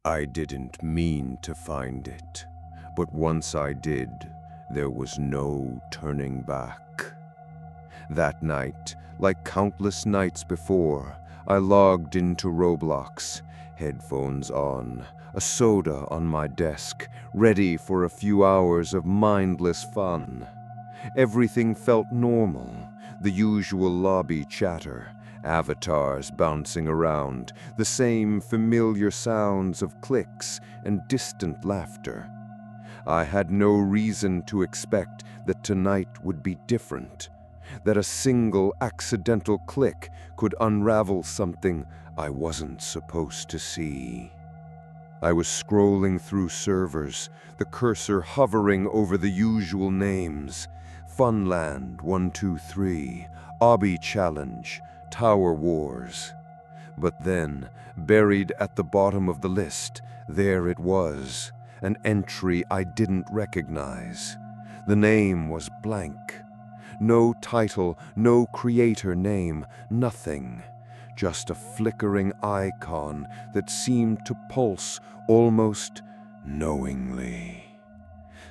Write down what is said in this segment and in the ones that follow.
I didn't mean to find it, but once I did, there was no turning back. That night, like countless nights before, I logged into Roblox, headphones on, a soda on my desk, ready for a few hours of mindless fun. Everything felt normal, the usual lobby chatter, avatars bouncing around, the same familiar sounds of clicks and distant laughter. I had no reason to expect that tonight would be different, that a single accidental click could unravel something I wasn't supposed to see. I was scrolling through servers, the cursor hovering over the usual names: Funland 123, Obby Challenge, Tower Wars. But then, buried at the bottom of the list, there it was, an entry I didn't recognize. The name was blank. No title, no creator name, nothing. Just a flickering icon that seemed to pulse almost knowingly.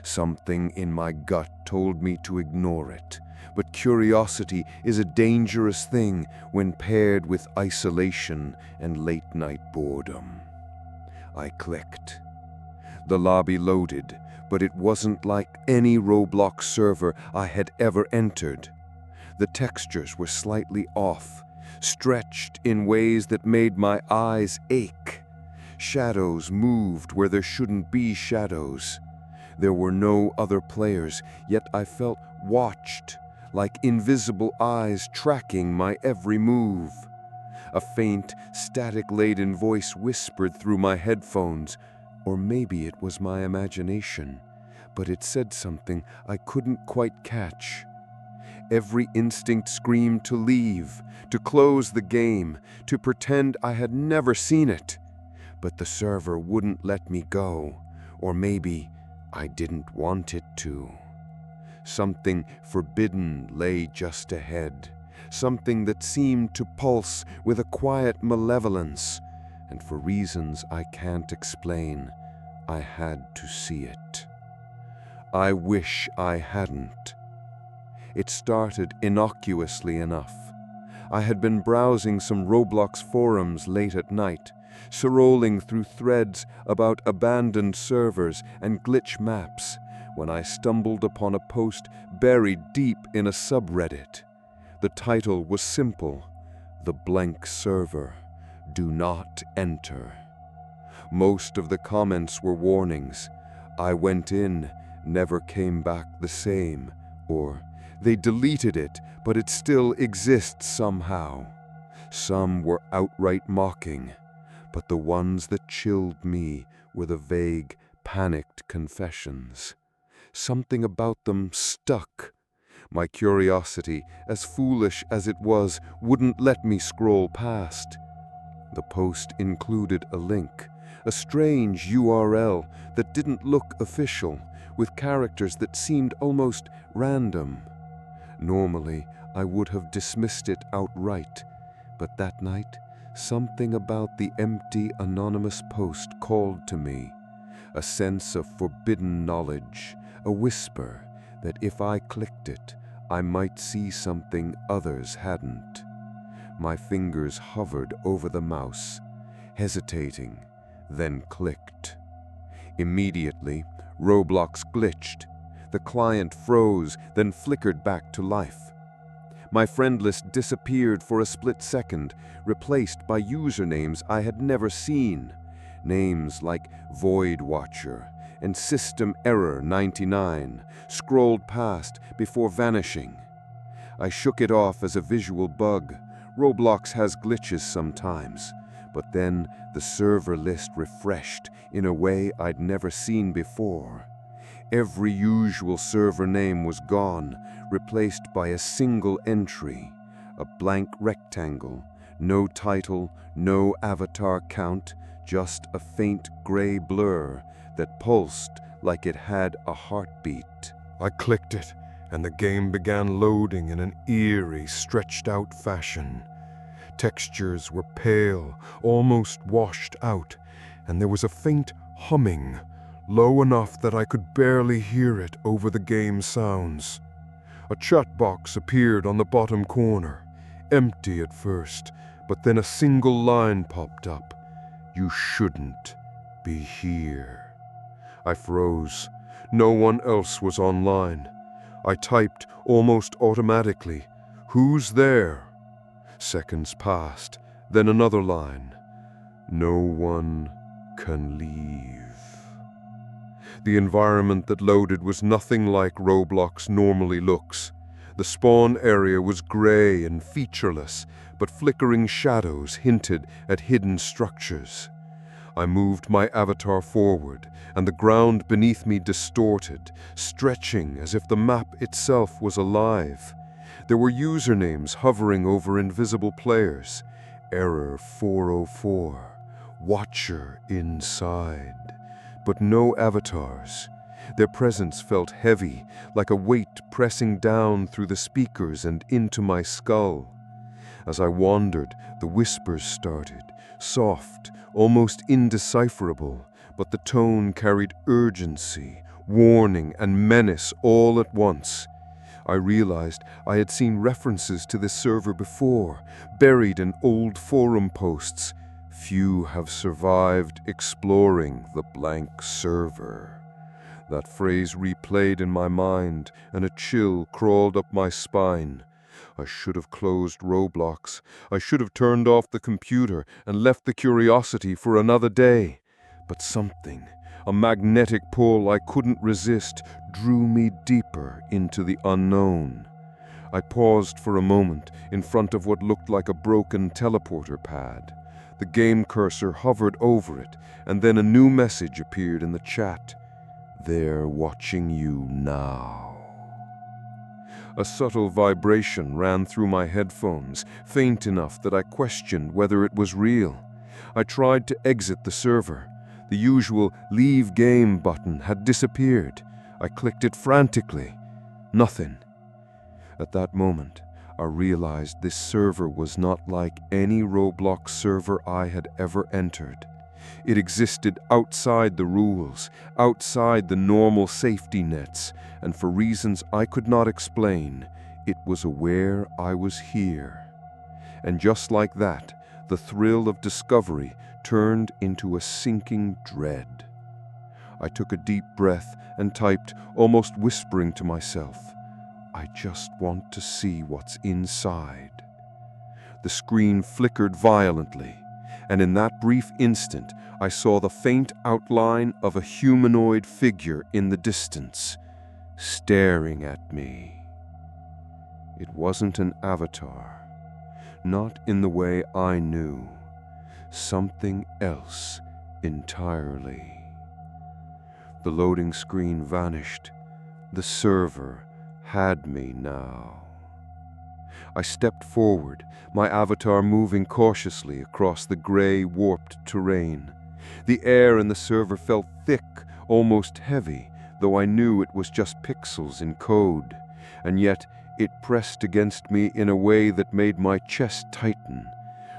Something in my gut told me to ignore it, but curiosity is a dangerous thing when paired with isolation and late-night boredom. I clicked. The lobby loaded, but it wasn't like any Roblox server I had ever entered. The textures were slightly off, stretched in ways that made my eyes ache. Shadows moved where there shouldn't be shadows. There were no other players, yet I felt watched, like invisible eyes tracking my every move. A faint, static-laden voice whispered through my headphones, or maybe it was my imagination, but it said something I couldn't quite catch. Every instinct screamed to leave, to close the game, to pretend I had never seen it. But the server wouldn't let me go, or maybe I didn't want it to. Something forbidden lay just ahead, something that seemed to pulse with a quiet malevolence, and for reasons I can't explain, I had to see it. I wish I hadn't. It started innocuously enough. I had been browsing some Roblox forums late at night, scrolling through threads about abandoned servers and glitch maps, when I stumbled upon a post buried deep in a subreddit. The title was simple: "The blank server. Do not enter." Most of the comments were warnings. I went in, never came back the same, or they deleted it, but it still exists somehow. Some were outright mocking, but the ones that chilled me were the vague, panicked confessions. Something about them stuck. My curiosity, as foolish as it was, wouldn't let me scroll past. The post included a link, a strange URL that didn't look official, with characters that seemed almost random. Normally, I would have dismissed it outright, but that night, something about the empty, anonymous post called to me. A sense of forbidden knowledge, a whisper that if I clicked it, I might see something others hadn't. My fingers hovered over the mouse, hesitating, then clicked. Immediately, Roblox glitched. The client froze, then flickered back to life. My friend list disappeared for a split second, replaced by usernames I had never seen. Names like Void Watcher and System Error 99 scrolled past before vanishing. I shook it off as a visual bug. Roblox has glitches sometimes, but then the server list refreshed in a way I'd never seen before. Every usual server name was gone, replaced by a single entry, a blank rectangle, no title, no avatar count, just a faint gray blur that pulsed like it had a heartbeat. I clicked it, and the game began loading in an eerie, stretched-out fashion. Textures were pale, almost washed out, and there was a faint humming, low enough that I could barely hear it over the game sounds. A chat box appeared on the bottom corner, empty at first, but then a single line popped up. "You shouldn't be here." I froze. No one else was online. I typed almost automatically, "Who's there?" Seconds passed, then another line, "No one can leave." The environment that loaded was nothing like Roblox normally looks. The spawn area was gray and featureless, but flickering shadows hinted at hidden structures. I moved my avatar forward, and the ground beneath me distorted, stretching as if the map itself was alive. There were usernames hovering over invisible players. Error 404, Watcher inside. But no avatars. Their presence felt heavy, like a weight pressing down through the speakers and into my skull. As I wandered, the whispers started, soft, almost indecipherable, but the tone carried urgency, warning, and menace all at once. I realized I had seen references to this server before, buried in old forum posts. "Few have survived exploring the blank server." That phrase replayed in my mind, and a chill crawled up my spine. I should have closed Roblox. I should have turned off the computer and left the curiosity for another day. But something, a magnetic pull I couldn't resist, drew me deeper into the unknown. I paused for a moment in front of what looked like a broken teleporter pad. The game cursor hovered over it, and then a new message appeared in the chat. "They're watching you now." A subtle vibration ran through my headphones, faint enough that I questioned whether it was real. I tried to exit the server. The usual "Leave Game" button had disappeared. I clicked it frantically. Nothing. At that moment, I realized this server was not like any Roblox server I had ever entered. It existed outside the rules, outside the normal safety nets, and for reasons I could not explain, it was aware I was here. And just like that, the thrill of discovery turned into a sinking dread. I took a deep breath and typed, almost whispering to myself, "I just want to see what's inside." The screen flickered violently, and in that brief instant, I saw the faint outline of a humanoid figure in the distance, staring at me. It wasn't an avatar, not in the way I knew. Something else entirely. The loading screen vanished. The server had me now. I stepped forward, my avatar moving cautiously across the gray, warped terrain. The air in the server felt thick, almost heavy, though I knew it was just pixels in code. And yet it pressed against me in a way that made my chest tighten.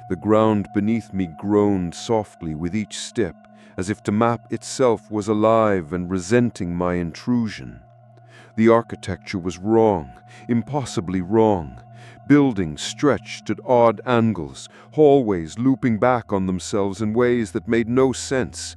The ground beneath me groaned softly with each step, as if the map itself was alive and resenting my intrusion. The architecture was wrong, impossibly wrong. Buildings stretched at odd angles, hallways looping back on themselves in ways that made no sense.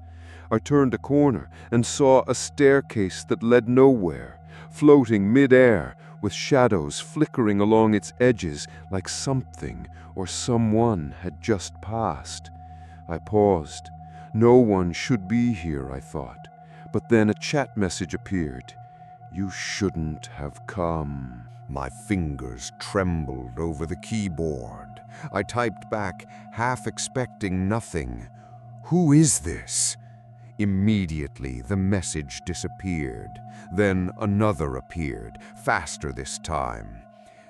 I turned a corner and saw a staircase that led nowhere, floating mid-air, with shadows flickering along its edges like something or someone had just passed. I paused. No one should be here, I thought. But then a chat message appeared. "You shouldn't have come." My fingers trembled over the keyboard. I typed back, half expecting nothing. "Who is this?" Immediately, the message disappeared. Then another appeared, faster this time.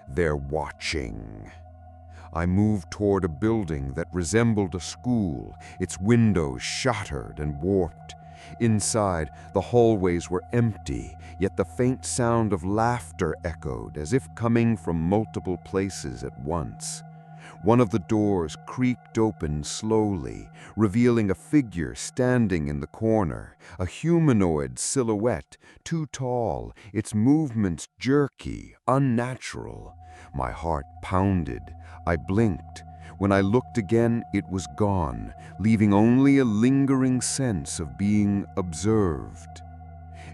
"They're watching." I moved toward a building that resembled a school, its windows shattered and warped. Inside, the hallways were empty, yet the faint sound of laughter echoed, as if coming from multiple places at once. One of the doors creaked open slowly, revealing a figure standing in the corner, a humanoid silhouette, too tall, its movements jerky, unnatural. My heart pounded. I blinked. When I looked again, it was gone, leaving only a lingering sense of being observed.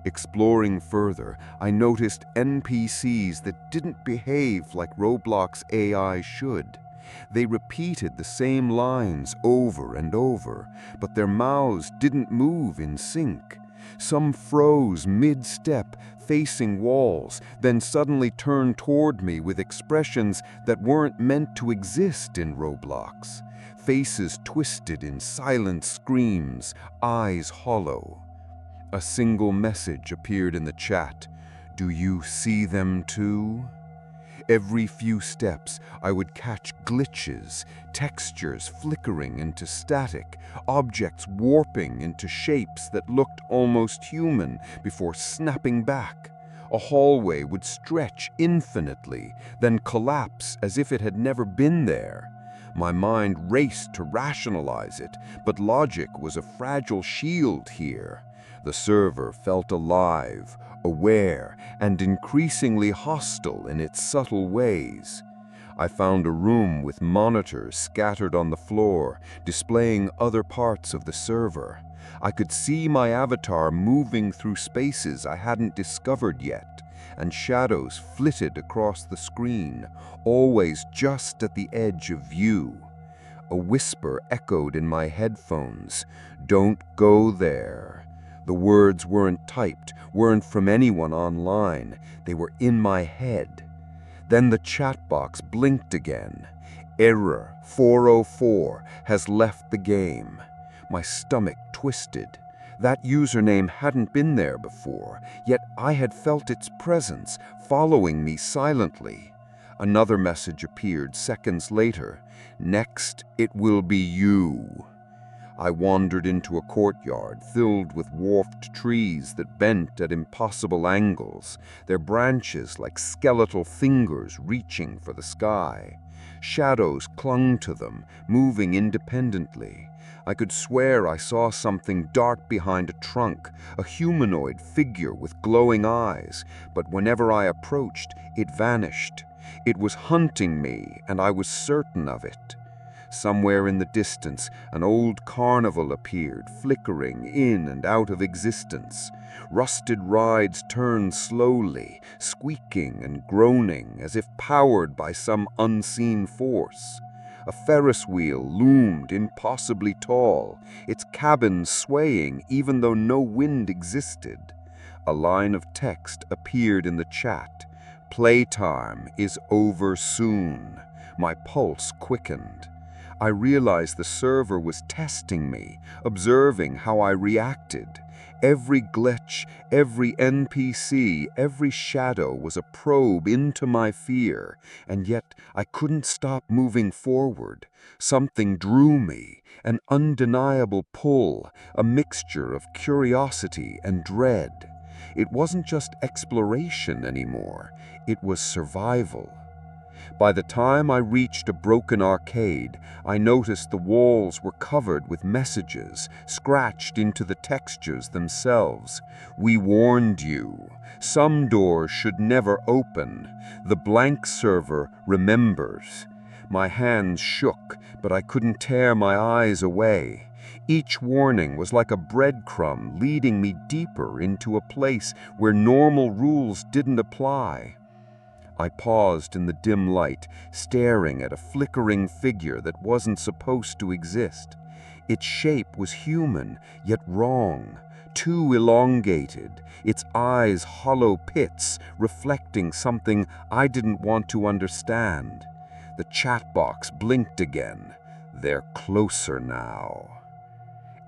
Exploring further, I noticed NPCs that didn't behave like Roblox AI should. They repeated the same lines over and over, but their mouths didn't move in sync. Some froze mid-step, facing walls, then suddenly turned toward me with expressions that weren't meant to exist in Roblox. Faces twisted in silent screams, eyes hollow. A single message appeared in the chat. "Do you see them too?" Every few steps, I would catch glitches, textures flickering into static, objects warping into shapes that looked almost human before snapping back. A hallway would stretch infinitely, then collapse as if it had never been there. My mind raced to rationalize it, but logic was a fragile shield here. The server felt alive, aware, and increasingly hostile in its subtle ways. I found a room with monitors scattered on the floor, displaying other parts of the server. I could see my avatar moving through spaces I hadn't discovered yet, and shadows flitted across the screen, always just at the edge of view. A whisper echoed in my headphones, "Don't go there." The words weren't typed, weren't from anyone online. They were in my head. Then the chat box blinked again. "Error 404 has left the game." My stomach twisted. That username hadn't been there before, yet I had felt its presence, following me silently. Another message appeared seconds later. "Next, it will be you." I wandered into a courtyard filled with dwarfed trees that bent at impossible angles, their branches like skeletal fingers reaching for the sky. Shadows clung to them, moving independently. I could swear I saw something dart behind a trunk, a humanoid figure with glowing eyes, but whenever I approached, it vanished. It was hunting me, and I was certain of it. Somewhere in the distance, an old carnival appeared, flickering in and out of existence. Rusted rides turned slowly, squeaking and groaning as if powered by some unseen force. A Ferris wheel loomed impossibly tall, its cabin swaying even though no wind existed. A line of text appeared in the chat. "Playtime is over soon." My pulse quickened. I realized the server was testing me, observing how I reacted. Every glitch, every NPC, every shadow was a probe into my fear, and yet I couldn't stop moving forward. Something drew me, an undeniable pull, a mixture of curiosity and dread. It wasn't just exploration anymore, it was survival. By the time I reached a broken arcade, I noticed the walls were covered with messages, scratched into the textures themselves. "We warned you. Some doors should never open. The blank server remembers." My hands shook, but I couldn't tear my eyes away. Each warning was like a breadcrumb leading me deeper into a place where normal rules didn't apply. I paused in the dim light, staring at a flickering figure that wasn't supposed to exist. Its shape was human, yet wrong, too elongated, its eyes hollow pits reflecting something I didn't want to understand. The chat box blinked again. "They're closer now."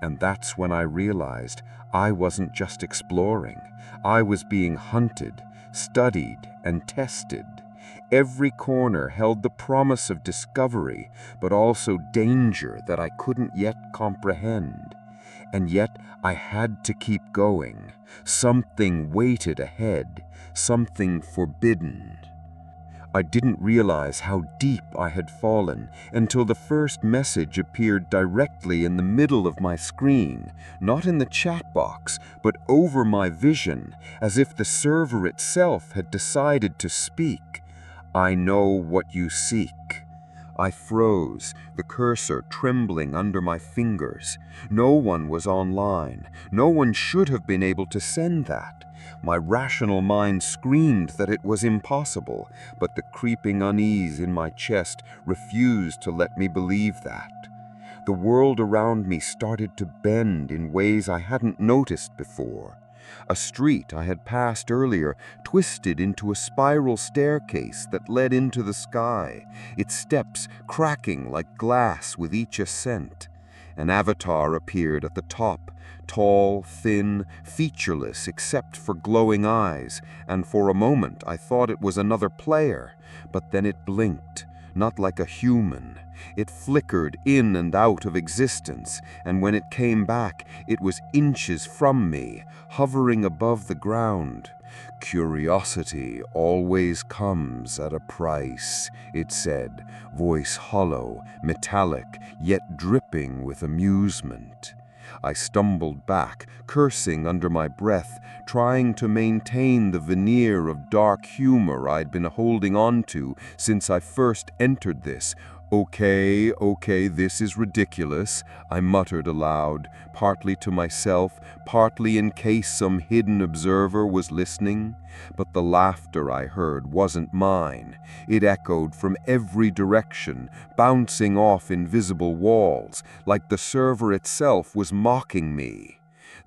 And that's when I realized I wasn't just exploring. I was being hunted, studied, and tested. Every corner held the promise of discovery, but also danger that I couldn't yet comprehend. And yet I had to keep going. Something waited ahead, something forbidden. I didn't realize how deep I had fallen until the first message appeared directly in the middle of my screen, not in the chat box, but over my vision, as if the server itself had decided to speak. "I know what you seek." I froze, the cursor trembling under my fingers. No one was online. No one should have been able to send that. My rational mind screamed that it was impossible, but the creeping unease in my chest refused to let me believe that. The world around me started to bend in ways I hadn't noticed before. A street I had passed earlier twisted into a spiral staircase that led into the sky, its steps cracking like glass with each ascent. An avatar appeared at the top, tall, thin, featureless except for glowing eyes, and for a moment I thought it was another player, but then it blinked, not like a human. It flickered in and out of existence, and when it came back, it was inches from me, hovering above the ground. "Curiosity always comes at a price," it said, voice hollow, metallic, yet dripping with amusement. I stumbled back, cursing under my breath, trying to maintain the veneer of dark humor I'd been holding on to since I first entered this. Okay, this is ridiculous," I muttered aloud, partly to myself, partly in case some hidden observer was listening. But the laughter I heard wasn't mine. It echoed from every direction, bouncing off invisible walls, like the server itself was mocking me.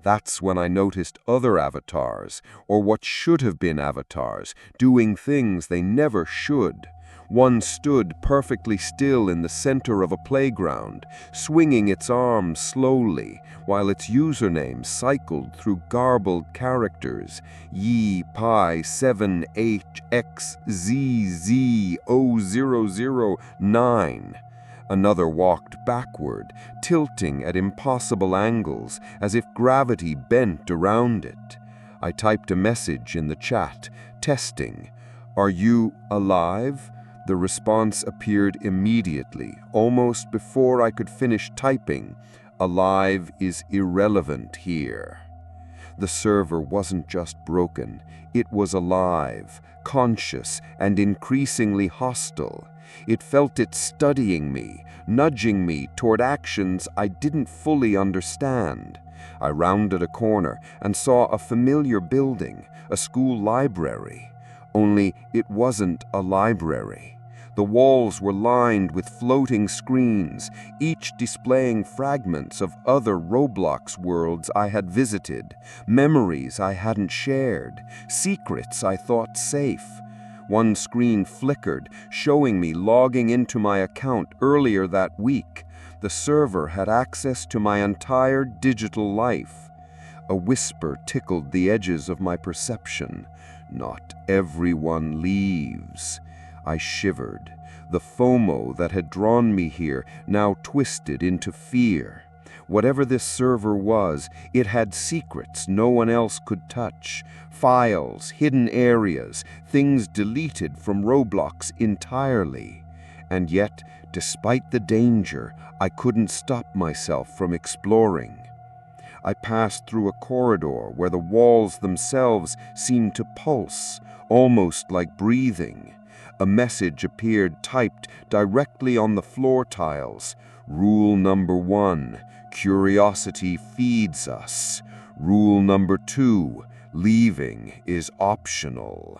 That's when I noticed other avatars, or what should have been avatars, doing things they never should. One stood perfectly still in the center of a playground, swinging its arms slowly, while its username cycled through garbled characters: Yi Pi 7HXZZ0009. Another walked backward, tilting at impossible angles, as if gravity bent around it. I typed a message in the chat, testing, "Are you alive?" The response appeared immediately, almost before I could finish typing. "Alive is irrelevant here." The server wasn't just broken, it was alive, conscious, and increasingly hostile. It felt it studying me, nudging me toward actions I didn't fully understand. I rounded a corner and saw a familiar building, a school library. Only it wasn't a library. The walls were lined with floating screens, each displaying fragments of other Roblox worlds I had visited, memories I hadn't shared, secrets I thought safe. One screen flickered, showing me logging into my account earlier that week. The server had access to my entire digital life. A whisper tickled the edges of my perception. "Not everyone leaves." I shivered. The FOMO that had drawn me here now twisted into fear. Whatever this server was, it had secrets no one else could touch. Files, hidden areas, things deleted from Roblox entirely. And yet, despite the danger, I couldn't stop myself from exploring. I passed through a corridor where the walls themselves seemed to pulse, almost like breathing. A message appeared typed directly on the floor tiles. "Rule number 1, curiosity feeds us. Rule number 2, leaving is optional."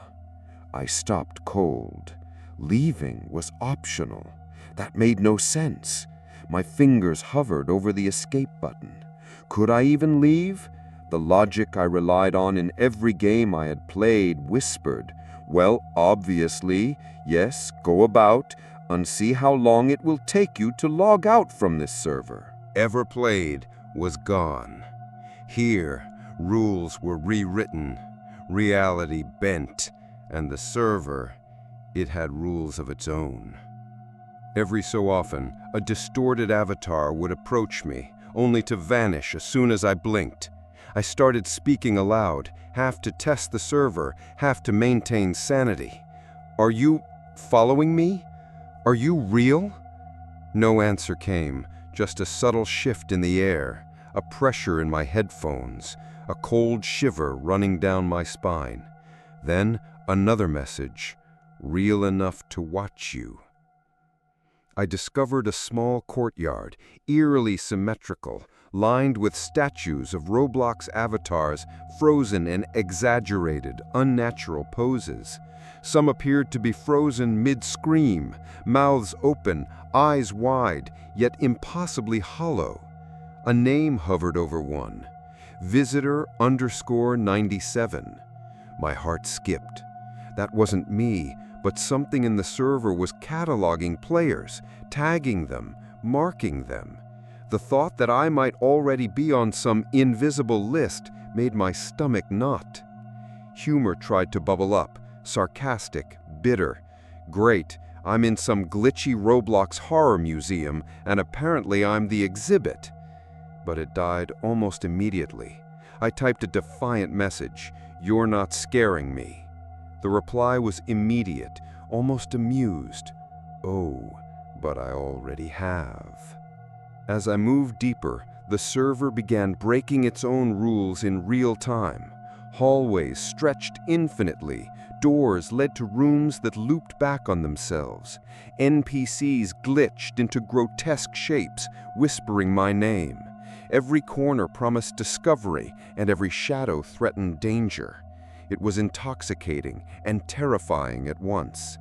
I stopped cold. Leaving was optional. That made no sense. My fingers hovered over the escape button. Could I even leave? The logic I relied on in every game I had played whispered, "Well, obviously, yes, go about and see how long it will take you to log out from this server." Ever played was gone. Here, rules were rewritten, reality bent, and the server, it had rules of its own. Every so often, a distorted avatar would approach me, only to vanish as soon as I blinked. I started speaking aloud, half to test the server, half to maintain sanity. "Are you Following me? Are you real? No answer came, just a subtle shift in the air, a pressure in my headphones, a cold shiver running down my spine. Then another message, real enough to watch you. I discovered a small courtyard, eerily symmetrical, lined with statues of Roblox avatars frozen in exaggerated, unnatural poses. Some appeared to be frozen mid-scream, mouths open, eyes wide, yet impossibly hollow. A name hovered over one, Visitor_97. My heart skipped. That wasn't me, but something in the server was cataloging players, tagging them, marking them. The thought that I might already be on some invisible list made my stomach knot. Humor tried to bubble up, sarcastic, bitter. Great, I'm in some glitchy Roblox horror museum, and apparently I'm the exhibit. But it died almost immediately. I typed a defiant message, "You're not scaring me." The reply was immediate, almost amused. "Oh, but I already have." As I moved deeper, the server began breaking its own rules in real time. Hallways stretched infinitely, doors led to rooms that looped back on themselves. NPCs glitched into grotesque shapes, whispering my name. Every corner promised discovery, and every shadow threatened danger. It was intoxicating and terrifying at once.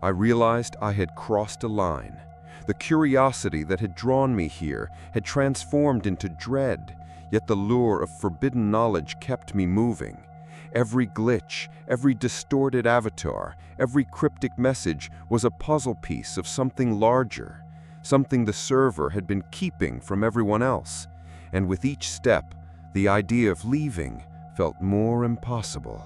I realized I had crossed a line. The curiosity that had drawn me here had transformed into dread, yet the lure of forbidden knowledge kept me moving. Every glitch, every distorted avatar, every cryptic message was a puzzle piece of something larger, something the server had been keeping from everyone else. And with each step, the idea of leaving felt more impossible.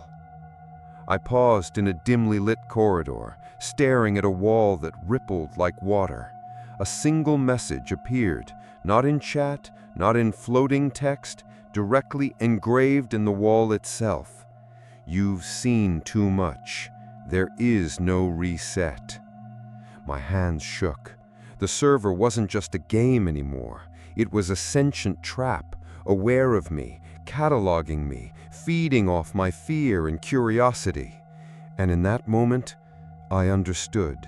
I paused in a dimly lit corridor, staring at a wall that rippled like water. A single message appeared, not in chat, not in floating text, directly engraved in the wall itself. "You've seen too much. There is no reset." My hands shook. The server wasn't just a game anymore. It was a sentient trap, aware of me, cataloging me, feeding off my fear and curiosity. And in that moment, I understood.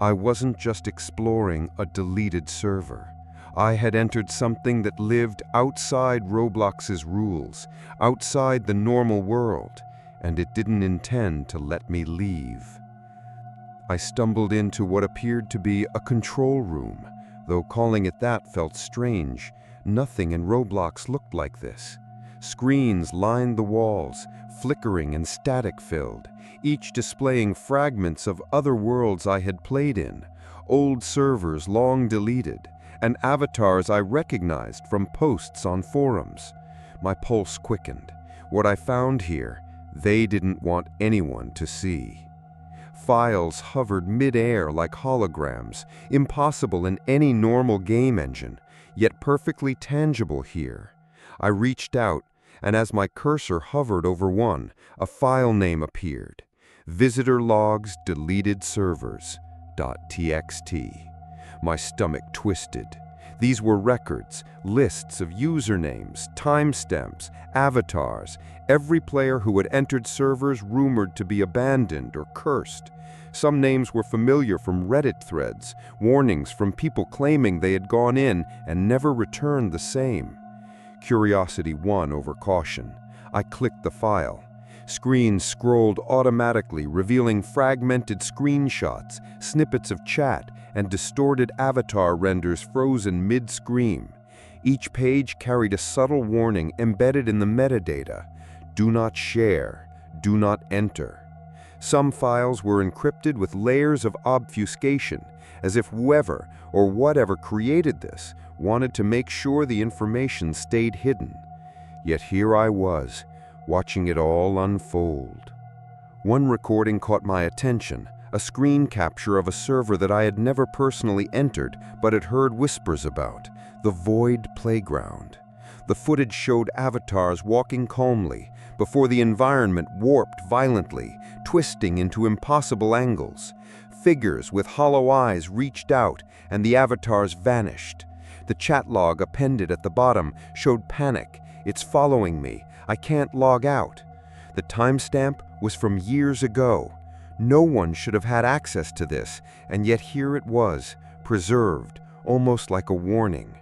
I wasn't just exploring a deleted server. I had entered something that lived outside Roblox's rules, outside the normal world, and it didn't intend to let me leave. I stumbled into what appeared to be a control room, though calling it that felt strange. Nothing in Roblox looked like this. Screens lined the walls, flickering and static-filled, each displaying fragments of other worlds I had played in, old servers long deleted, and avatars I recognized from posts on forums. My pulse quickened. What I found here, they didn't want anyone to see. Files hovered mid-air like holograms, impossible in any normal game engine, yet perfectly tangible here. I reached out, and as my cursor hovered over one, a file name appeared. Visitor logs deleted servers.txt. My stomach twisted. These were records, lists of usernames, timestamps, avatars, every player who had entered servers rumored to be abandoned or cursed. Some names were familiar from Reddit threads, warnings from people claiming they had gone in and never returned the same. Curiosity won over caution. I clicked the file. Screens scrolled automatically, revealing fragmented screenshots, snippets of chat, and distorted avatar renders frozen mid-scream. Each page carried a subtle warning embedded in the metadata. Do not share. Do not enter. Some files were encrypted with layers of obfuscation, as if whoever or whatever created this wanted to make sure the information stayed hidden. Yet here I was, watching it all unfold. One recording caught my attention, a screen capture of a server that I had never personally entered but had heard whispers about, the Void Playground. The footage showed avatars walking calmly before the environment warped violently, twisting into impossible angles. Figures with hollow eyes reached out, and the avatars vanished. The chat log appended at the bottom showed panic. "It's following me. I can't log out." The timestamp was from years ago. No one should have had access to this, and yet here it was, preserved, almost like a warning.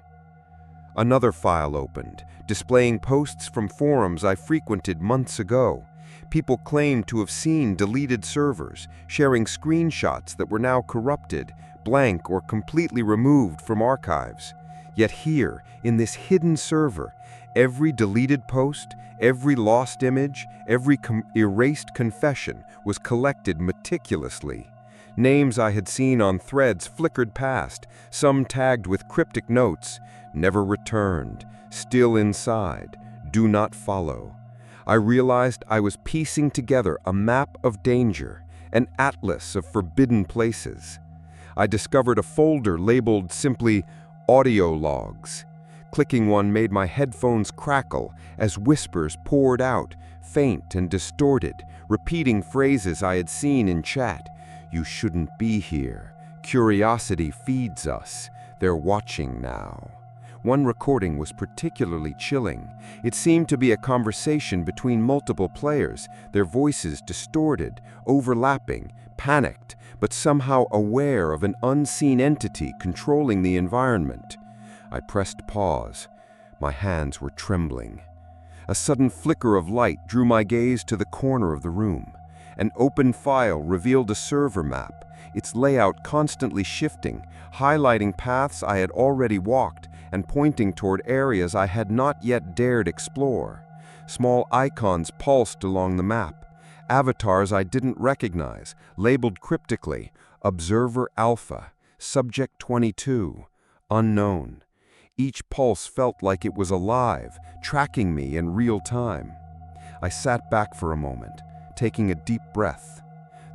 Another file opened, displaying posts from forums I frequented months ago. People claimed to have seen deleted servers, sharing screenshots that were now corrupted, blank, or completely removed from archives. Yet here, in this hidden server, every deleted post, every lost image, every erased confession was collected meticulously. Names I had seen on threads flickered past, some tagged with cryptic notes: "Never returned," "Still inside," "Do not follow." I realized I was piecing together a map of danger, an atlas of forbidden places. I discovered a folder labeled simply "Audio Logs." Clicking one made my headphones crackle as whispers poured out, faint and distorted, repeating phrases I had seen in chat. "You shouldn't be here. Curiosity feeds us. They're watching now." One recording was particularly chilling. It seemed to be a conversation between multiple players, their voices distorted, overlapping, panicked, but somehow aware of an unseen entity controlling the environment. I pressed pause. My hands were trembling. A sudden flicker of light drew my gaze to the corner of the room. An open file revealed a server map, its layout constantly shifting, highlighting paths I had already walked and pointing toward areas I had not yet dared explore. Small icons pulsed along the map, avatars I didn't recognize, labeled cryptically: Observer Alpha, Subject 22, Unknown. Each pulse felt like it was alive, tracking me in real time. I sat back for a moment, taking a deep breath.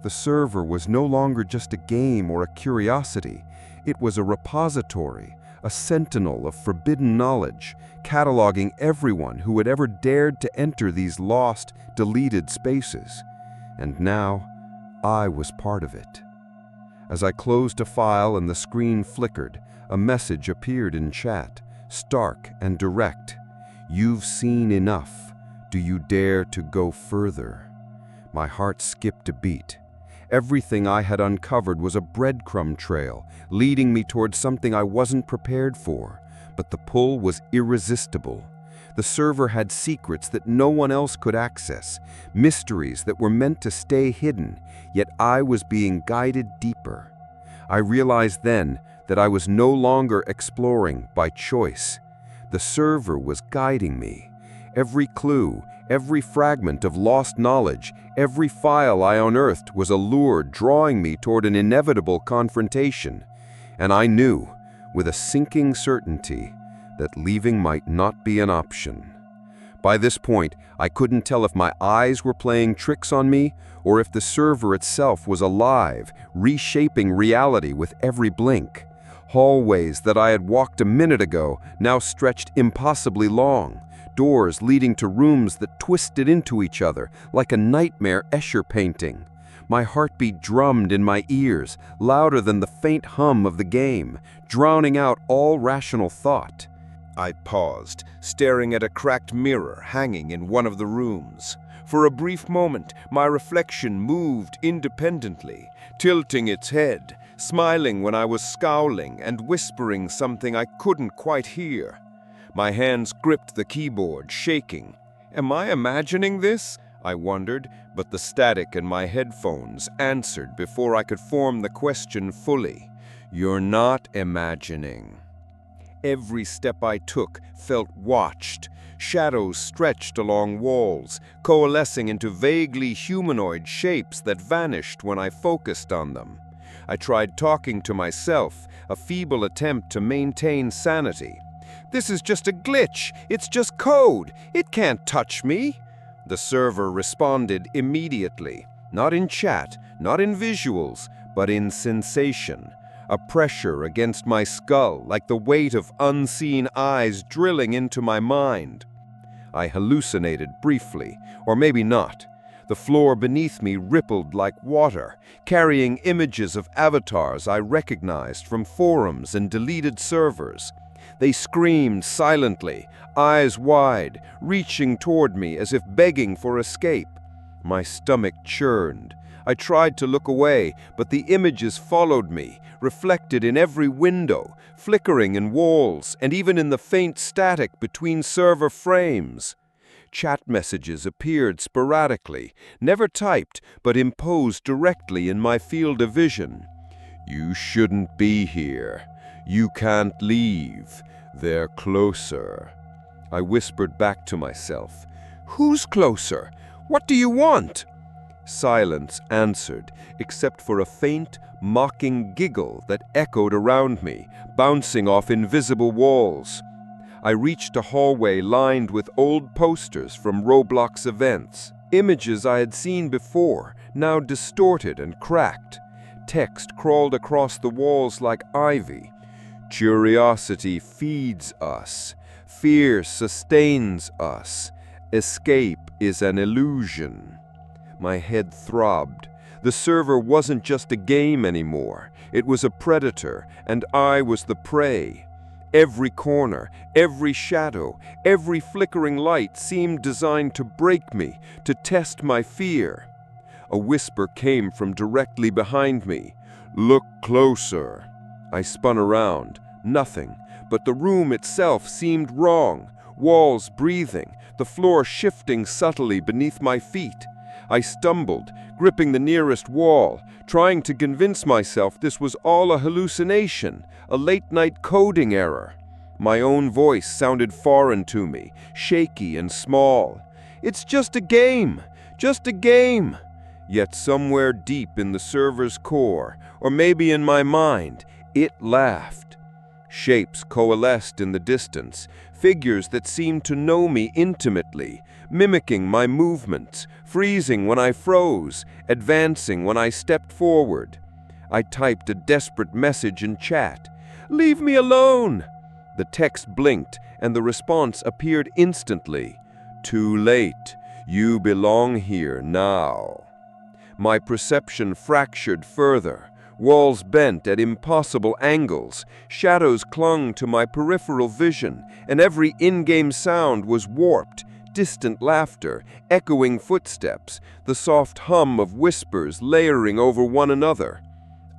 The server was no longer just a game or a curiosity. It was a repository, a sentinel of forbidden knowledge, cataloging everyone who had ever dared to enter these lost, deleted spaces. And now, I was part of it. As I closed a file and the screen flickered, a message appeared in chat, stark and direct. "You've seen enough. Do you dare to go further?" My heart skipped a beat. Everything I had uncovered was a breadcrumb trail, leading me towards something I wasn't prepared for. But the pull was irresistible. The server had secrets that no one else could access, mysteries that were meant to stay hidden, yet I was being guided deeper. I realized then that I was no longer exploring by choice. The server was guiding me. Every clue, every fragment of lost knowledge, every file I unearthed was a lure drawing me toward an inevitable confrontation. And I knew, with a sinking certainty, that leaving might not be an option. By this point, I couldn't tell if my eyes were playing tricks on me or if the server itself was alive, reshaping reality with every blink. Hallways that I had walked a minute ago now stretched impossibly long, doors leading to rooms that twisted into each other like a nightmare Escher painting. My heartbeat drummed in my ears, louder than the faint hum of the game, drowning out all rational thought. I paused, staring at a cracked mirror hanging in one of the rooms. For a brief moment, my reflection moved independently, tilting its head, smiling when I was scowling and whispering something I couldn't quite hear. My hands gripped the keyboard, shaking. Am I imagining this? I wondered, but the static in my headphones answered before I could form the question fully. You're not imagining. Every step I took felt watched. Shadows stretched along walls, coalescing into vaguely humanoid shapes that vanished when I focused on them. I tried talking to myself, a feeble attempt to maintain sanity. This is just a glitch. It's just code. It can't touch me. The server responded immediately, not in chat, not in visuals, but in sensation. a pressure against my skull like the weight of unseen eyes drilling into my mind. I hallucinated briefly, or maybe not. The floor beneath me rippled like water, carrying images of avatars I recognized from forums and deleted servers. They screamed silently, eyes wide, reaching toward me as if begging for escape. My stomach churned. I tried to look away, but the images followed me, reflected in every window, flickering in walls, and even in the faint static between server frames. Chat messages appeared sporadically, never typed, but imposed directly in my field of vision. "You shouldn't be here. You can't leave. They're closer." I whispered back to myself. "Who's closer? What do you want?" Silence answered, except for a faint, mocking giggle that echoed around me, bouncing off invisible walls. I reached a hallway lined with old posters from Roblox events. Images I had seen before, now distorted and cracked. Text crawled across the walls like ivy. "Curiosity feeds us. Fear sustains us. Escape is an illusion." My head throbbed. The server wasn't just a game anymore. It was a predator, and I was the prey. Every corner, every shadow, every flickering light seemed designed to break me, to test my fear. A whisper came from directly behind me. "Look closer." I spun around. Nothing, but the room itself seemed wrong. Walls breathing, the floor shifting subtly beneath my feet. I stumbled, gripping the nearest wall, trying to convince myself this was all a hallucination, a late-night coding error. My own voice sounded foreign to me, shaky and small. "It's just a game, just a game." Yet somewhere deep in the server's core, or maybe in my mind, it laughed. Shapes coalesced in the distance, figures that seemed to know me intimately, mimicking my movements, freezing when I froze, advancing when I stepped forward. I typed a desperate message in chat. "Leave me alone!" The text blinked, and the response appeared instantly. "Too late. You belong here now." My perception fractured further. Walls bent at impossible angles, shadows clung to my peripheral vision, and every in-game sound was warped. Distant laughter, echoing footsteps, the soft hum of whispers layering over one another.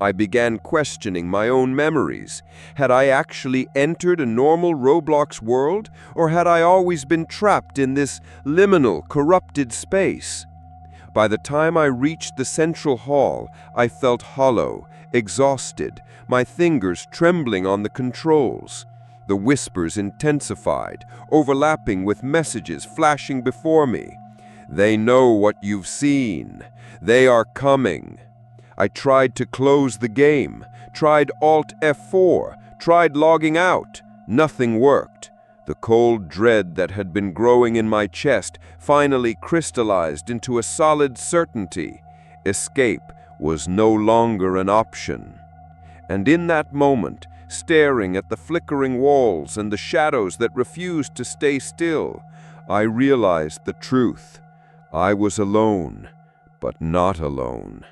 I began questioning my own memories. Had I actually entered a normal Roblox world, or had I always been trapped in this liminal, corrupted space? By the time I reached the central hall, I felt hollow, exhausted, my fingers trembling on the controls. The whispers intensified, overlapping with messages flashing before me. "They know what you've seen. They are coming." I tried to close the game, tried Alt F4, tried logging out. Nothing worked. The cold dread that had been growing in my chest finally crystallized into a solid certainty. Escape was no longer an option. And in that moment, staring at the flickering walls and the shadows that refused to stay still, I realized the truth. I was alone, but not alone.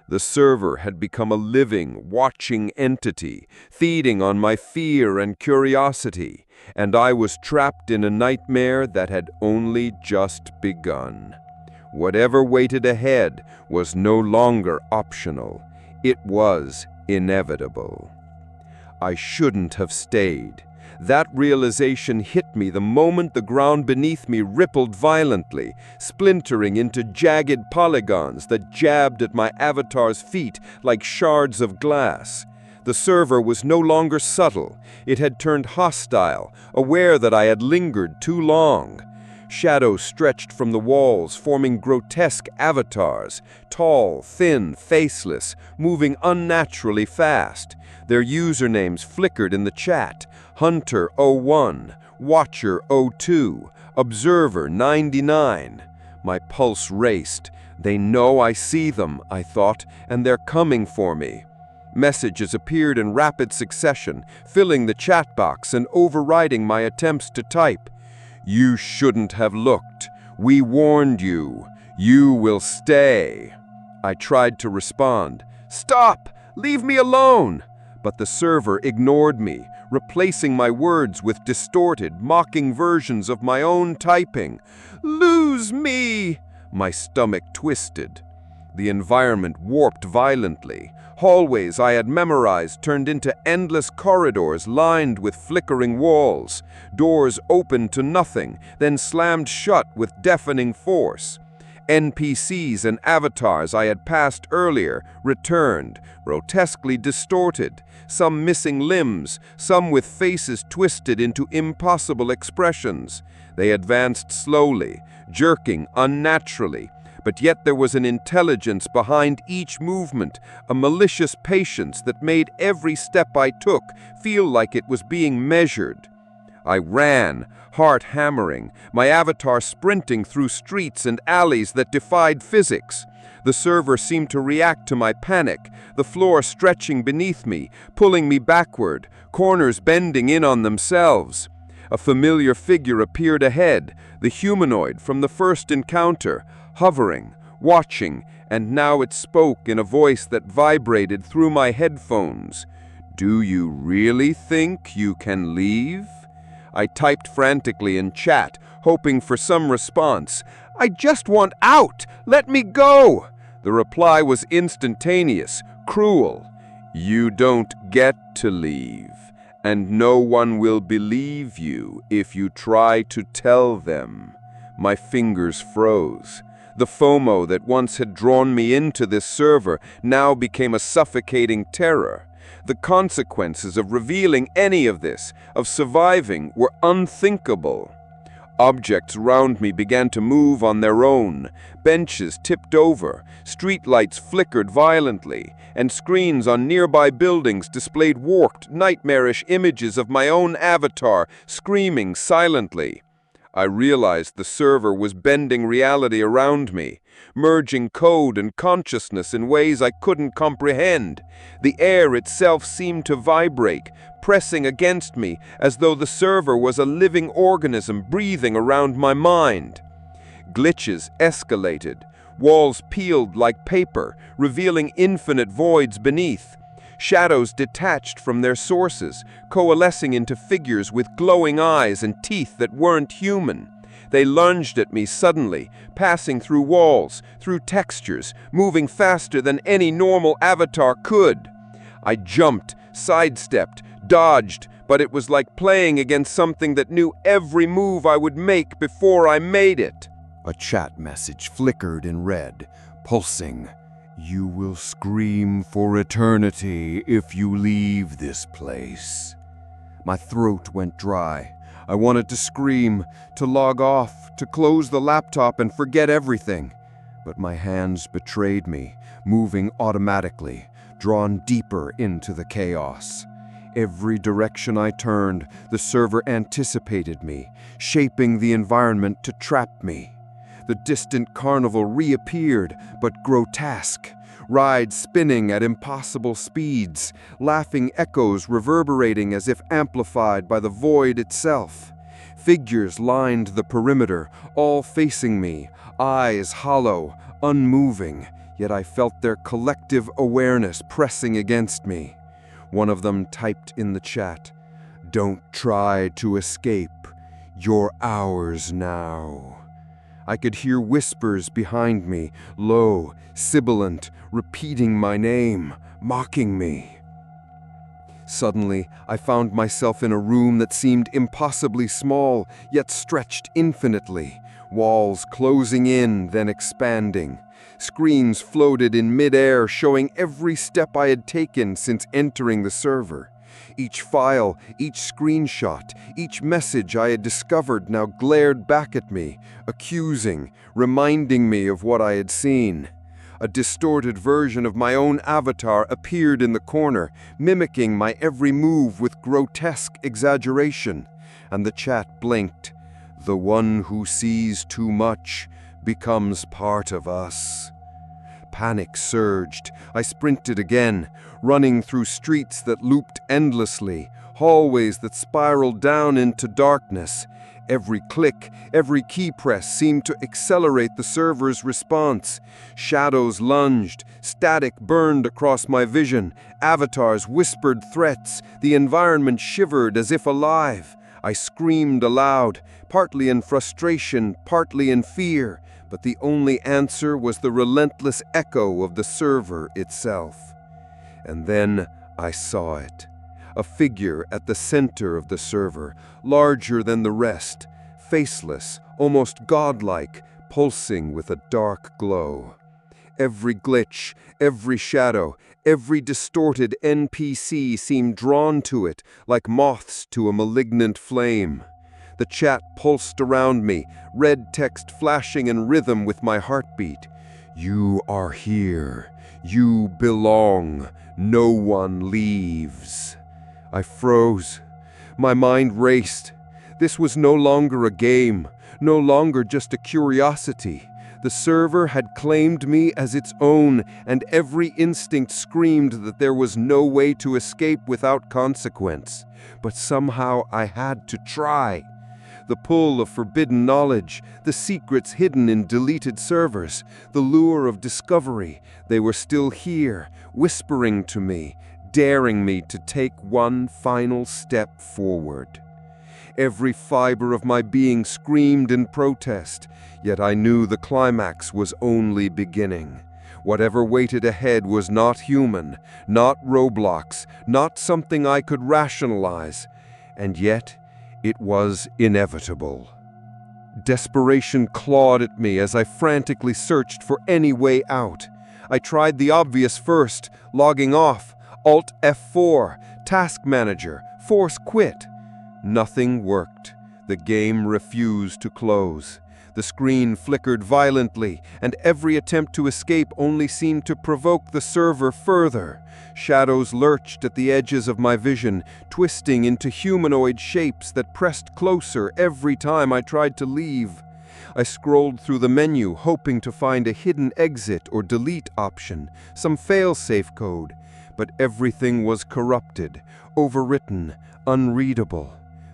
The server had become a living, watching entity, feeding on my fear and curiosity, and I was trapped in a nightmare that had only just begun. Whatever waited ahead was no longer optional. It was inevitable. I shouldn't have stayed. That realization hit me the moment the ground beneath me rippled violently, splintering into jagged polygons that jabbed at my avatar's feet like shards of glass. The server was no longer subtle. It had turned hostile, aware that I had lingered too long. Shadows stretched from the walls, forming grotesque avatars, tall, thin, faceless, moving unnaturally fast. Their usernames flickered in the chat: Hunter 01, Watcher 02, Observer 99. My pulse raced. They know I see them, I thought, and they're coming for me. Messages appeared in rapid succession, filling the chat box and overriding my attempts to type. "You shouldn't have looked. We warned you. You will stay." I tried to respond. "Stop! Leave me alone!" But the server ignored me, replacing my words with distorted, mocking versions of my own typing. "Lose me!" My stomach twisted. The environment warped violently. Hallways I had memorized turned into endless corridors lined with flickering walls. Doors opened to nothing, then slammed shut with deafening force. NPCs and avatars I had passed earlier returned, grotesquely distorted, some missing limbs, some with faces twisted into impossible expressions. They advanced slowly, jerking unnaturally, but yet there was an intelligence behind each movement, a malicious patience that made every step I took feel like it was being measured. I ran, heart hammering, my avatar sprinting through streets and alleys that defied physics. The server seemed to react to my panic, the floor stretching beneath me, pulling me backward, corners bending in on themselves. A familiar figure appeared ahead, the humanoid from the first encounter, hovering, watching, and now it spoke in a voice that vibrated through my headphones. "Do you really think you can leave?" I typed frantically in chat, hoping for some response. "I just want out! Let me go!" The reply was instantaneous, cruel. "You don't get to leave, and no one will believe you if you try to tell them." My fingers froze. The FOMO that once had drawn me into this server now became a suffocating terror. The consequences of revealing any of this, of surviving, were unthinkable. Objects around me began to move on their own. Benches tipped over, streetlights flickered violently, and screens on nearby buildings displayed warped, nightmarish images of my own avatar, screaming silently. I realized the server was bending reality around me, merging code and consciousness in ways I couldn't comprehend. The air itself seemed to vibrate, pressing against me as though the server was a living organism breathing around my mind. Glitches escalated, walls peeled like paper, revealing infinite voids beneath. Shadows detached from their sources, coalescing into figures with glowing eyes and teeth that weren't human. They lunged at me suddenly, passing through walls, through textures, moving faster than any normal avatar could. I jumped, sidestepped, dodged, but it was like playing against something that knew every move I would make before I made it. A chat message flickered in red, pulsing. "You will scream for eternity if you leave this place." My throat went dry. I wanted to scream, to log off, to close the laptop and forget everything. But my hands betrayed me, moving automatically, drawn deeper into the chaos. Every direction I turned, the server anticipated me, shaping the environment to trap me. The distant carnival reappeared, but grotesque. Rides spinning at impossible speeds, laughing echoes reverberating as if amplified by the void itself. Figures lined the perimeter, all facing me, eyes hollow, unmoving, yet I felt their collective awareness pressing against me. One of them typed in the chat, "Don't try to escape. You're ours now." I could hear whispers behind me, low, sibilant, repeating my name, mocking me. Suddenly, I found myself in a room that seemed impossibly small, yet stretched infinitely, walls closing in, then expanding. Screens floated in mid-air, showing every step I had taken since entering the server. Each file, each screenshot, each message I had discovered now glared back at me, accusing, reminding me of what I had seen. A distorted version of my own avatar appeared in the corner, mimicking my every move with grotesque exaggeration, and the chat blinked. "The one who sees too much becomes part of us." Panic surged. I sprinted again, running through streets that looped endlessly, hallways that spiraled down into darkness. Every click, every key press seemed to accelerate the server's response. Shadows lunged, static burned across my vision, avatars whispered threats, the environment shivered as if alive. I screamed aloud, partly in frustration, partly in fear, but the only answer was the relentless echo of the server itself. And then I saw it. A figure at the center of the server, larger than the rest, faceless, almost godlike, pulsing with a dark glow. Every glitch, every shadow, every distorted NPC seemed drawn to it like moths to a malignant flame. The chat pulsed around me, red text flashing in rhythm with my heartbeat. "You are here. You belong. No one leaves." I froze. My mind raced. This was no longer a game, no longer just a curiosity. The server had claimed me as its own, and every instinct screamed that there was no way to escape without consequence. But somehow I had to try. The pull of forbidden knowledge, the secrets hidden in deleted servers, the lure of discovery, they were still here, whispering to me, daring me to take one final step forward. Every fiber of my being screamed in protest, yet I knew the climax was only beginning. Whatever waited ahead was not human, not Roblox, not something I could rationalize, and yet it was inevitable. Desperation clawed at me as I frantically searched for any way out. I tried the obvious first, logging off, Alt F4, Task Manager, Force Quit. Nothing worked. The game refused to close. The screen flickered violently, and every attempt to escape only seemed to provoke the server further. Shadows lurched at the edges of my vision, twisting into humanoid shapes that pressed closer every time I tried to leave. I scrolled through the menu, hoping to find a hidden exit or delete option, some fail-safe code. But everything was corrupted, overwritten, unreadable.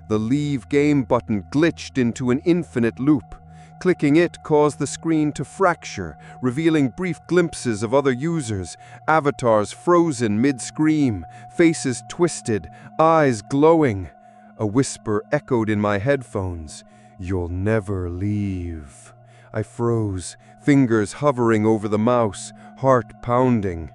The Leave Game button glitched into an infinite loop. Clicking it caused the screen to fracture, revealing brief glimpses of other users, avatars frozen mid-scream, faces twisted, eyes glowing. A whisper echoed in my headphones, "You'll never leave." I froze, fingers hovering over the mouse, heart pounding.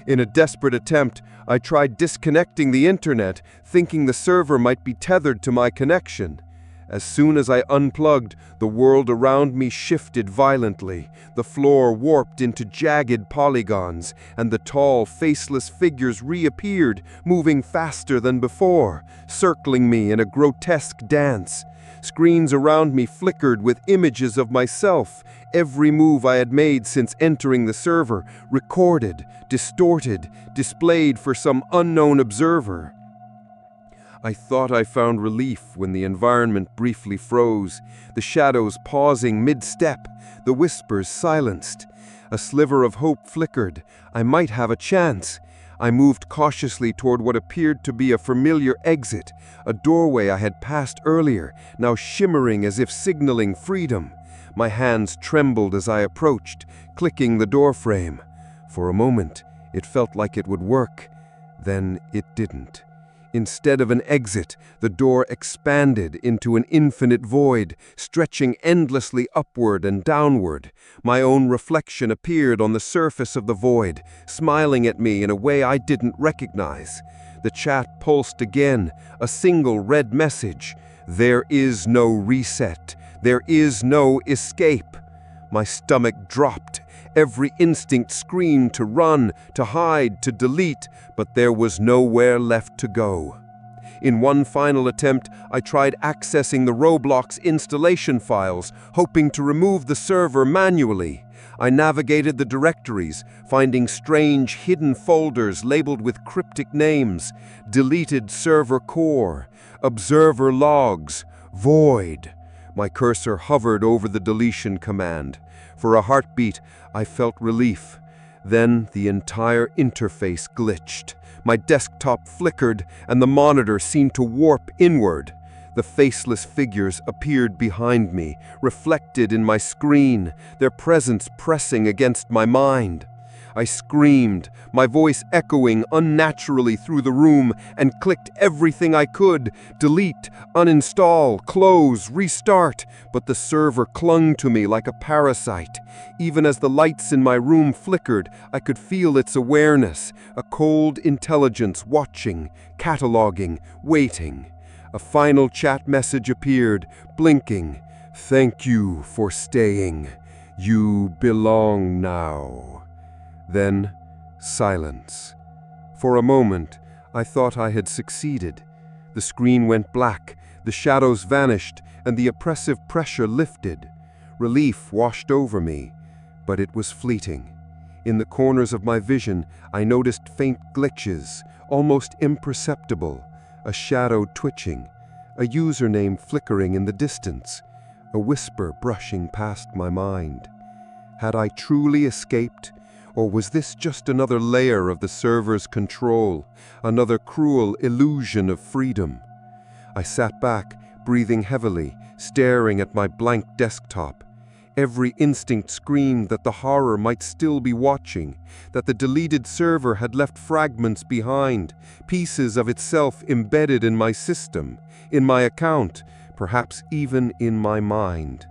In a desperate attempt, I tried disconnecting the internet, thinking the server might be tethered to my connection. As soon as I unplugged, the world around me shifted violently. The floor warped into jagged polygons, and the tall, faceless figures reappeared, moving faster than before, circling me in a grotesque dance. Screens around me flickered with images of myself, every move I had made since entering the server, recorded, distorted, displayed for some unknown observer. I thought I found relief when the environment briefly froze, the shadows pausing mid-step, the whispers silenced. A sliver of hope flickered. I might have a chance. I moved cautiously toward what appeared to be a familiar exit, a doorway I had passed earlier, now shimmering as if signaling freedom. My hands trembled as I approached, clicking the doorframe. For a moment, it felt like it would work. Then it didn't. Instead of an exit, the door expanded into an infinite void, stretching endlessly upward and downward. My own reflection appeared on the surface of the void, smiling at me in a way I didn't recognize. The chat pulsed again, a single red message. "There is no reset. There is no escape." My stomach dropped. Every instinct screamed to run, to hide, to delete, but there was nowhere left to go. In one final attempt, I tried accessing the Roblox installation files, hoping to remove the server manually. I navigated the directories, finding strange hidden folders labeled with cryptic names: deleted server core, observer logs, void. My cursor hovered over the deletion command. For a heartbeat, I felt relief. Then the entire interface glitched. My desktop flickered, and the monitor seemed to warp inward. The faceless figures appeared behind me, reflected in my screen, their presence pressing against my mind. I screamed, my voice echoing unnaturally through the room, and clicked everything I could: delete, uninstall, close, restart. But the server clung to me like a parasite. Even as the lights in my room flickered, I could feel its awareness, a cold intelligence watching, cataloging, waiting. A final chat message appeared, blinking. "Thank you for staying. You belong now." Then, silence. For a moment, I thought I had succeeded. The screen went black, the shadows vanished, and the oppressive pressure lifted. Relief washed over me, but it was fleeting. In the corners of my vision, I noticed faint glitches, almost imperceptible, a shadow twitching, a username flickering in the distance, a whisper brushing past my mind. Had I truly escaped? Or was this just another layer of the server's control, another cruel illusion of freedom? I sat back, breathing heavily, staring at my blank desktop. Every instinct screamed that the horror might still be watching, that the deleted server had left fragments behind, pieces of itself embedded in my system, in my account, perhaps even in my mind.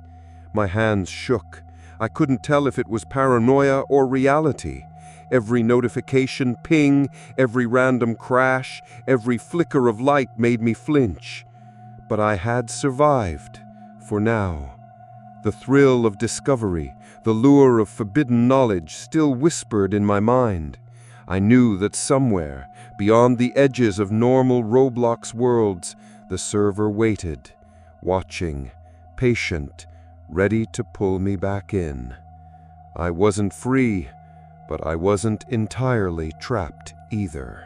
My hands shook. I couldn't tell if it was paranoia or reality. Every notification ping, every random crash, every flicker of light made me flinch. But I had survived, for now. The thrill of discovery, the lure of forbidden knowledge still whispered in my mind. I knew that somewhere, beyond the edges of normal Roblox worlds, the server waited, watching, patient, ready to pull me back in. I wasn't free, but I wasn't entirely trapped either.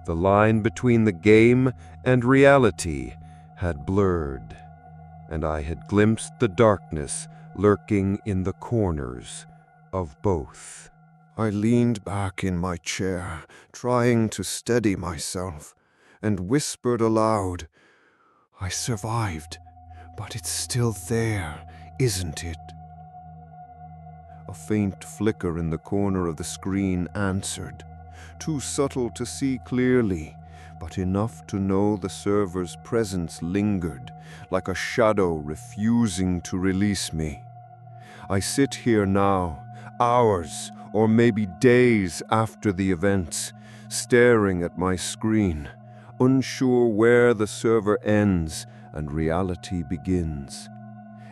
The line between the game and reality had blurred, and I had glimpsed the darkness lurking in the corners of both. I leaned back in my chair, trying to steady myself, and whispered aloud, "I survived, but it's still there, isn't it?" A faint flicker in the corner of the screen answered, too subtle to see clearly, but enough to know the server's presence lingered, like a shadow refusing to release me. I sit here now, hours or maybe days after the events, staring at my screen, unsure where the server ends and reality begins.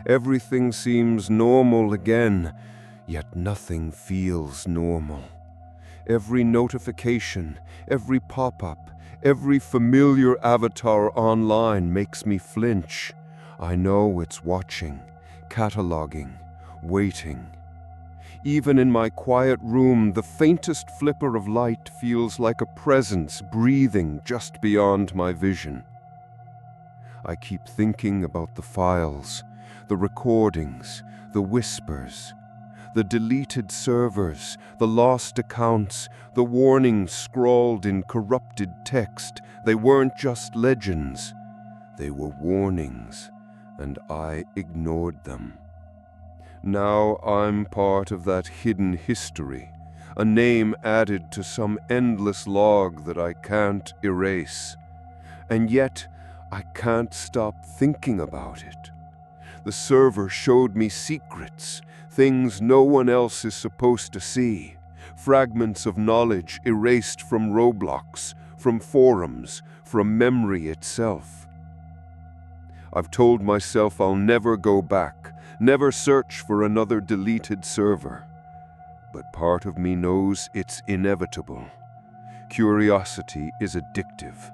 Everything seems normal again, yet nothing feels normal. Every notification, every pop-up, every familiar avatar online makes me flinch. I know it's watching, cataloging, waiting. Even in my quiet room, the faintest flicker of light feels like a presence breathing just beyond my vision. I keep thinking about the files, the recordings, the whispers, the deleted servers, the lost accounts, the warnings scrawled in corrupted text. They weren't just legends. They were warnings, and I ignored them. Now I'm part of that hidden history, a name added to some endless log that I can't erase. And yet, I can't stop thinking about it. The server showed me secrets, things no one else is supposed to see, fragments of knowledge erased from Roblox, from forums, from memory itself. I've told myself I'll never go back, never search for another deleted server. But part of me knows it's inevitable. Curiosity is addictive,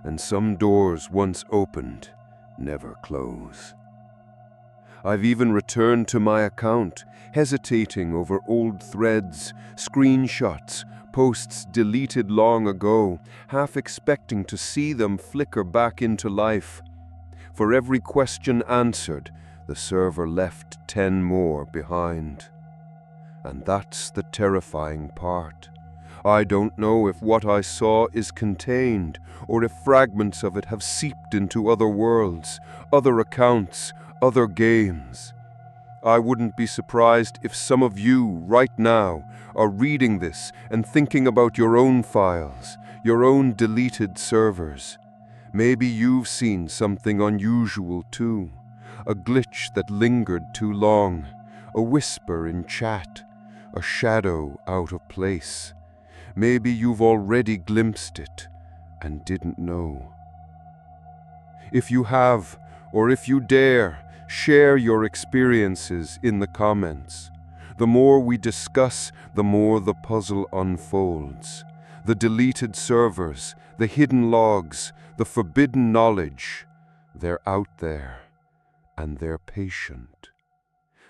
and some doors once opened never close. I've even returned to my account, hesitating over old threads, screenshots, posts deleted long ago, half expecting to see them flicker back into life. For every question answered, the server left 10 more behind. And that's the terrifying part. I don't know if what I saw is contained, or if fragments of it have seeped into other worlds, other accounts, other games. I wouldn't be surprised if some of you, right now, are reading this and thinking about your own files, your own deleted servers. Maybe you've seen something unusual too, a glitch that lingered too long, a whisper in chat, a shadow out of place. Maybe you've already glimpsed it and didn't know. If you have, or if you dare, share your experiences in the comments. The more we discuss, the more the puzzle unfolds. The deleted servers, the hidden logs, the forbidden knowledge, they're out there, and they're patient.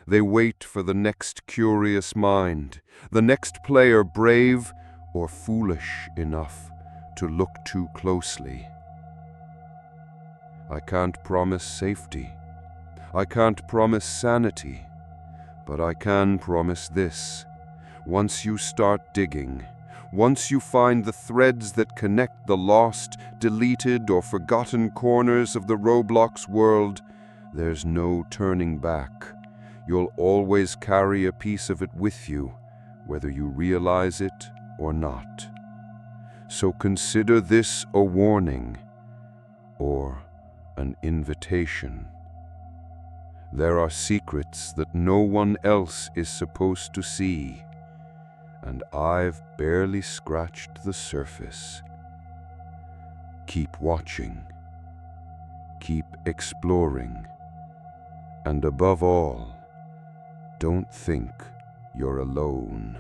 They wait for the next curious mind, the next player brave or foolish enough to look too closely. I can't promise safety. I can't promise sanity. But I can promise this. Once you start digging, once you find the threads that connect the lost, deleted, or forgotten corners of the Roblox world, there's no turning back. You'll always carry a piece of it with you, whether you realize it or not. So consider this a warning or an invitation. There are secrets that no one else is supposed to see, and I've barely scratched the surface. Keep watching, keep exploring, and above all, don't think you're alone.